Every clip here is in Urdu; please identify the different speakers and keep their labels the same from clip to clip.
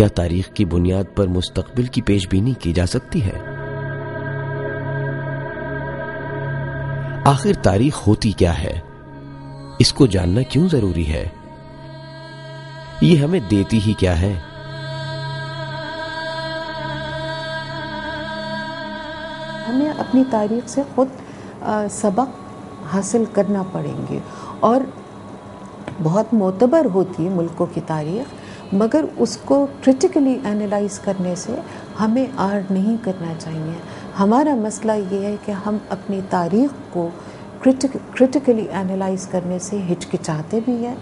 Speaker 1: کیا تاریخ کی بنیاد پر مستقبل کی پیش بینی کی جا سکتی ہے؟ آخر تاریخ ہوتی کیا ہے؟ اس کو جاننا کیوں ضروری ہے؟ یہ ہمیں دیتی ہی کیا ہے؟
Speaker 2: ہمیں اپنی تاریخ سے خود سبق حاصل کرنا پڑیں گے، اور بہت معتبر ہوتی ہے ملکوں کی تاریخ، مگر اس کو کرٹیکلی اینالائز کرنے سے ہمیں آڑ نہیں کرنا چاہیے۔ ہمارا مسئلہ یہ ہے کہ ہم اپنی تاریخ کو کرٹیکلی اینالائز کرنے سے ہچکچاتے بھی ہیں،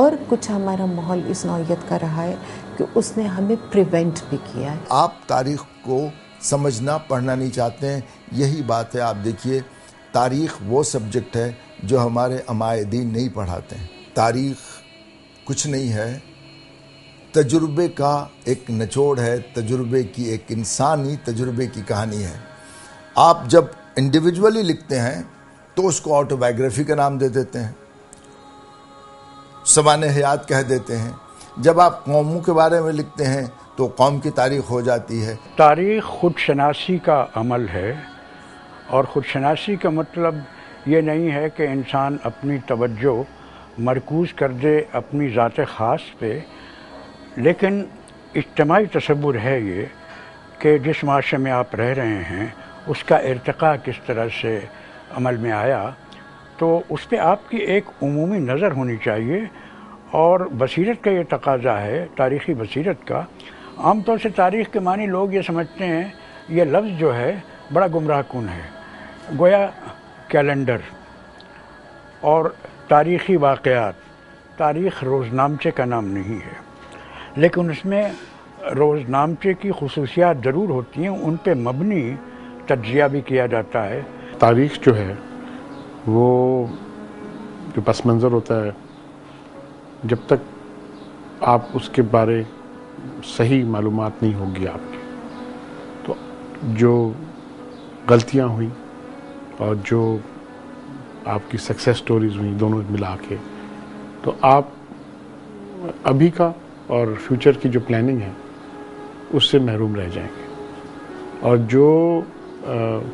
Speaker 2: اور کچھ ہمارا ماحول اس نوعیت کا رہا ہے کہ اس نے ہمیں پریونٹ بھی کیا ہے۔
Speaker 3: آپ تاریخ کو سمجھنا پڑھنا نہیں چاہتے ہیں، یہی بات ہے۔ آپ دیکھیے، تاریخ وہ سبجیکٹ ہے جو ہمارے علماء دین نہیں پڑھاتے ہیں۔ تاریخ کچھ نہیں ہے، تجربے کا ایک نچوڑ ہے، تجربے کی ایک انسانی تجربے کی کہانی ہے۔ آپ جب انڈیویجولی لکھتے ہیں تو اس کو آٹو بایوگرافی کا نام دے دیتے ہیں، سوانح حیات کہہ دیتے ہیں۔ جب آپ قوموں کے بارے میں لکھتے ہیں تو قوم کی تاریخ ہو جاتی ہے۔
Speaker 4: تاریخ خود شناسی کا عمل ہے، اور خود شناسی کا مطلب یہ نہیں ہے کہ انسان اپنی توجہ مرکوز کر دے اپنی ذات خاص پہ، لیکن اجتماعی تصور ہے یہ کہ جس معاشرے میں آپ رہ رہے ہیں اس کا ارتقاء کس طرح سے عمل میں آیا، تو اس پہ آپ کی ایک عمومی نظر ہونی چاہیے۔ اور بصیرت کا یہ تقاضا ہے، تاریخی بصیرت کا۔ عام طور سے تاریخ کے معنی لوگ یہ سمجھتے ہیں، یہ لفظ جو ہے بڑا گمراہ کن ہے، گویا کیلنڈر اور تاریخی واقعات۔ تاریخ روزنامچے کا نام نہیں ہے، لیکن اس میں روزنامچے کی خصوصیات ضرور ہوتی ہیں، ان پہ مبنی تجزیہ بھی کیا جاتا ہے۔
Speaker 5: تاریخ جو ہے وہ جو پس منظر ہوتا ہے، جب تک آپ اس کے بارے صحیح معلومات نہیں ہوگی آپ کی، تو جو غلطیاں ہوئیں اور جو آپ کی سکسیس سٹوریز ہوئیں دونوں ملا کے، تو آپ ابھی کا اور فیوچر کی جو پلاننگ ہے اس سے محروم رہ جائیں گے۔ اور جو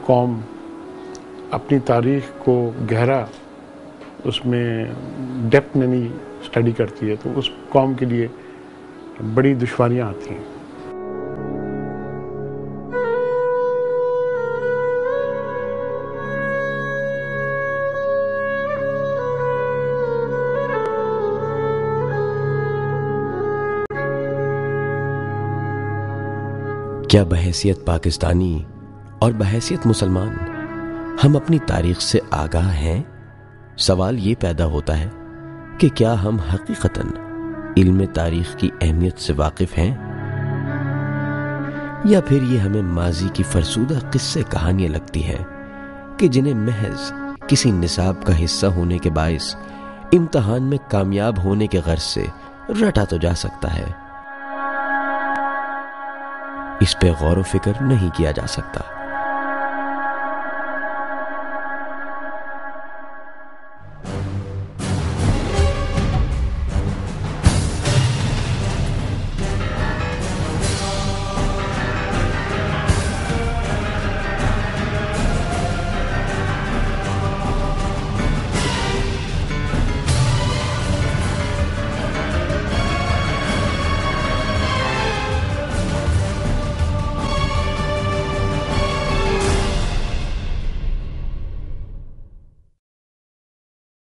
Speaker 5: قوم اپنی تاریخ کو گہرا اس میں ڈیپتھ میں نہیں اسٹڈی کرتی ہے، تو اس قوم کے لیے بڑی دشواریاں آتی ہیں۔
Speaker 1: کیا بحیثیت پاکستانی اور بحیثیت مسلمان ہم اپنی تاریخ سے آگاہ ہیں؟ سوال یہ پیدا ہوتا ہے کہ کیا ہم حقیقتاً علم تاریخ کی اہمیت سے واقف ہیں، یا پھر یہ ہمیں ماضی کی فرسودہ قصے کہانیاں لگتی ہیں کہ جنہیں محض کسی نصاب کا حصہ ہونے کے باعث امتحان میں کامیاب ہونے کے غرض سے رٹا تو جا سکتا ہے۔ اس پہ غور و فکر نہیں کیا جا سکتا۔